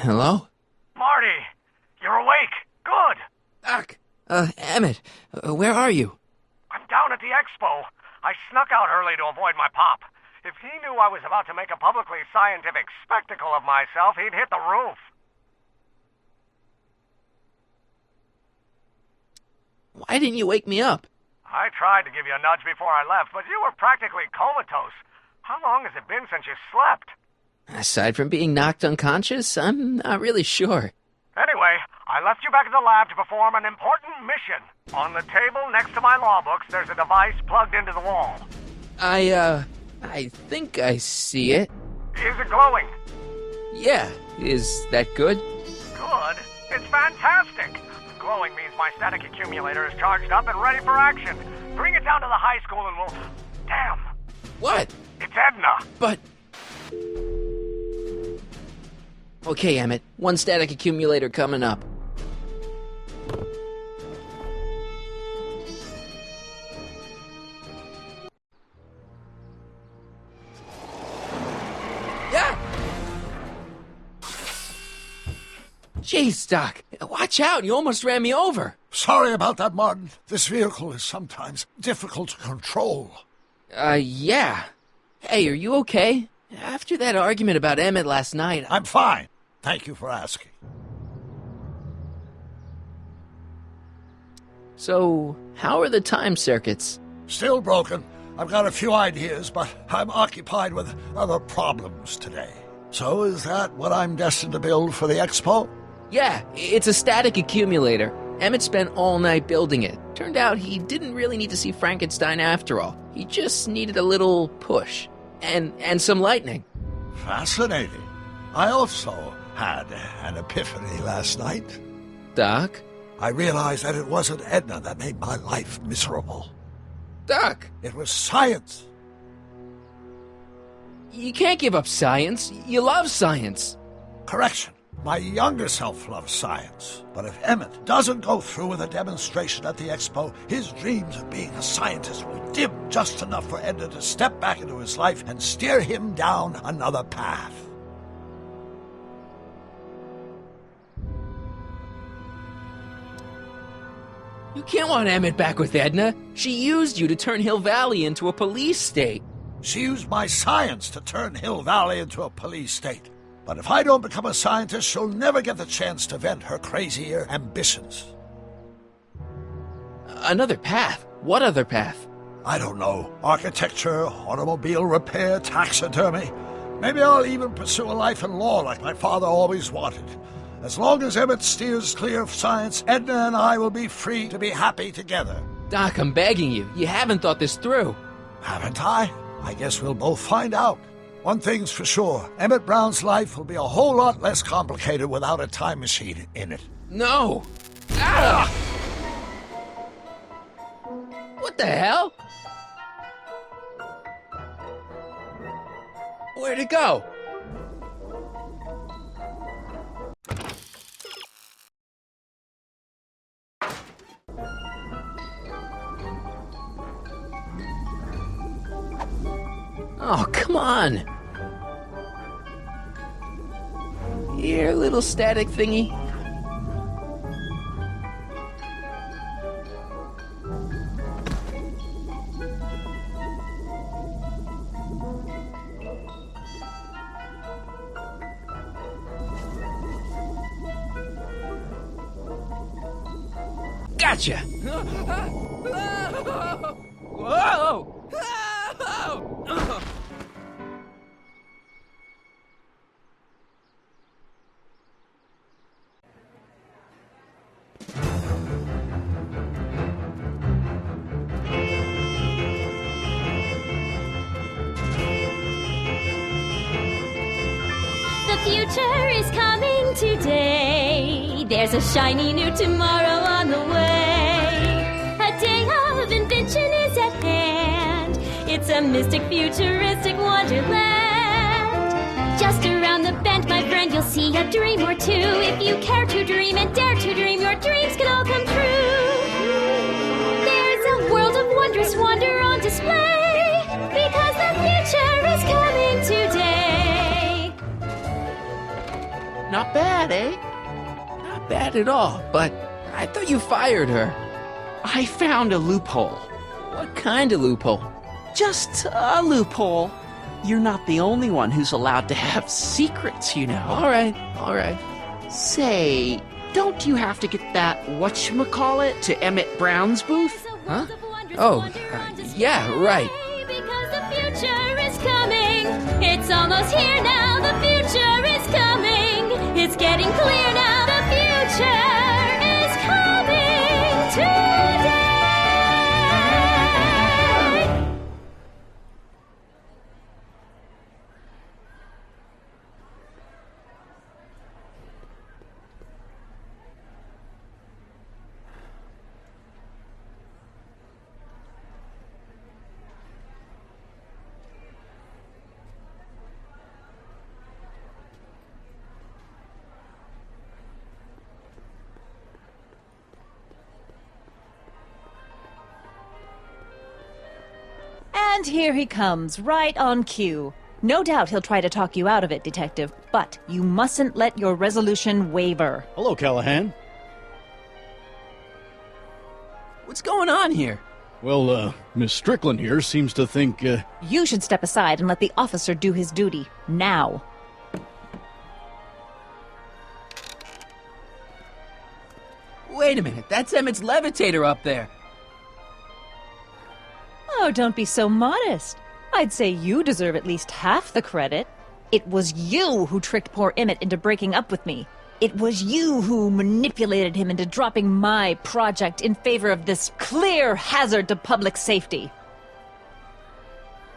Hello? Marty, you're awake. Good. Doc. Emmett, where are you? I'm down at the expo. I snuck out early to avoid my pop. If he knew I was about to make a publicly scientific spectacle of myself, he'd hit the roof. Why didn't you wake me up? I tried to give you a nudge before I left, but you were practically comatose. How long has it been since you slept? Aside from being knocked unconscious, I'm not really sure. Anyway, I left you back at the lab to perform an important mission. On the table next to my law books, there's a device plugged into the wall. I think I see it. Is it glowing? Yeah, is that good? Good? It's fantastic! Glowing means my static accumulator is charged up and ready for action. Bring it down to the high school and we'll... Damn! What? It's Edna! But... Okay, Emmett. One static accumulator coming up. Yeah! Jeez, Doc. Watch out. You almost ran me over. Sorry about that, Martin. This vehicle is sometimes difficult to control. Yeah. Hey, are you okay? After that argument about Emmett last night... I'm fine. Thank you for asking. So, how are the time circuits? Still broken. I've got a few ideas, but I'm occupied with other problems today. So is that what I'm destined to build for the expo? Yeah, it's a static accumulator. Emmett spent all night building it. Turned out he didn't really need to see Frankenstein after all. He just needed a little push. And some lightning. Fascinating. I also had an epiphany last night. Doc? I realized that it wasn't Edna that made my life miserable. Doc! It was science. You can't give up science. You love science. Correction. My younger self loves science. But if Emmett doesn't go through with a demonstration at the expo, his dreams of being a scientist will dim just enough for Edna to step back into his life and steer him down another path. You can't want Emmett back with Edna. She used you to turn Hill Valley into a police state. She used my science to turn Hill Valley into a police state. But if I don't become a scientist, she'll never get the chance to vent her crazier ambitions. Another path? What other path? I don't know. Architecture, automobile repair, taxidermy. Maybe I'll even pursue a life in law like my father always wanted. As long as Emmett steers clear of science, Edna and I will be free to be happy together. Doc, I'm begging you. You haven't thought this through. Haven't I? I guess we'll both find out. One thing's for sure, Emmett Brown's life will be a whole lot less complicated without a time machine in it. No! Ah! What the hell? Where'd it go? Oh, come on! Here, little static thingy. Gotcha! Whoa! The future is coming today. There's a shiny new tomorrow on the way. A day of invention is at hand. It's a mystic, futuristic wonderland. Just around the bend, my friend, you'll see a dream or two. If you care to dream and dare to dream, your dreams can all come true. There's a world of wondrous wonder on display, because the future is coming today. Not bad, eh? Not bad at all, but I thought you fired her. I found a loophole. What kind of loophole? Just a loophole. You're not the only one who's allowed to have secrets, you know. All right. Say, don't you have to get that whatchamacallit to Emmett Brown's booth? Huh? Oh, yeah, right. Because the future is coming. It's almost here now. The future is coming. It's getting clear now. The future is coming today. And here he comes, right on cue. No doubt he'll try to talk you out of it, Detective, but you mustn't let your resolution waver. Hello, Callahan. What's going on here? Well, Miss Strickland here seems to think, You should step aside and let the officer do his duty, now. Wait a minute, that's Emmett's levitator up there. Oh, don't be so modest. I'd say you deserve at least half the credit. It was you who tricked poor Emmett into breaking up with me. It was you who manipulated him into dropping my project in favor of this clear hazard to public safety.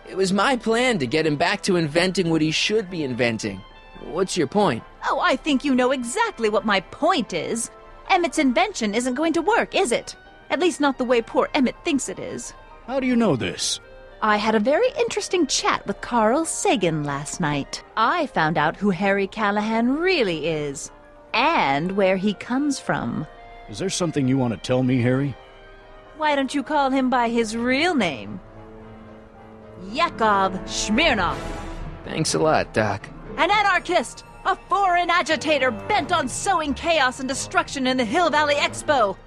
It was my plan to get him back to inventing what he should be inventing. What's your point? Oh, I think you know exactly what my point is. Emmett's invention isn't going to work, is it? At least not the way poor Emmett thinks it is. how do you know this? I had a very interesting chat with Carl Sagan last night. I found out who Harry Callahan really is, and where he comes from. Is there something you want to tell me, Harry? Why don't you call him by his real name? Yakov Smirnov. Thanks a lot, Doc. An anarchist! A foreign agitator bent on sowing chaos and destruction in the Hill Valley Expo!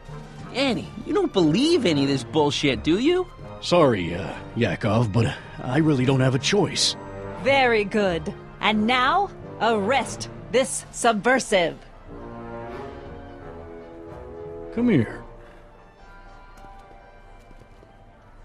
Annie, you don't believe any of this bullshit, do you? Sorry, Yakov, but I really don't have a choice. Very good. And now, arrest this subversive. Come here.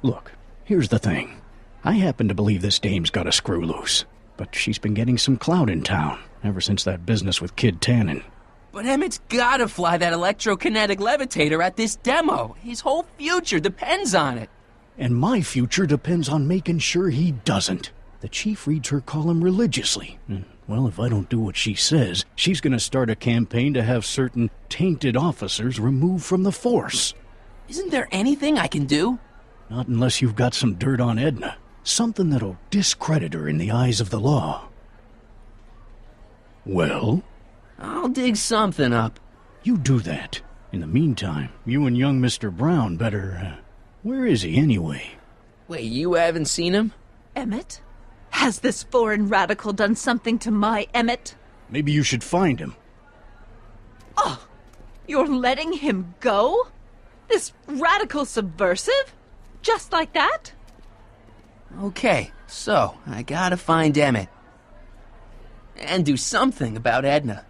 Look, here's the thing. I happen to believe this dame's got a screw loose, but she's been getting some clout in town ever since that business with Kid Tannen. But Emmett's gotta fly that electrokinetic levitator at this demo. His whole future depends on it. And my future depends on making sure he doesn't. The chief reads her column religiously. And, well, if I don't do what she says, she's gonna start a campaign to have certain tainted officers removed from the force. Isn't there anything I can do? Not unless you've got some dirt on Edna. Something that'll discredit her in the eyes of the law. Well? I'll dig something up. You do that. In the meantime, you and young Mr. Brown better, where is he anyway? Wait, you haven't seen him? Emmett? Has this foreign radical done something to my Emmett? Maybe you should find him. Oh, you're letting him go? This radical subversive? Just like that? Okay, so I gotta find Emmett. And do something about Edna.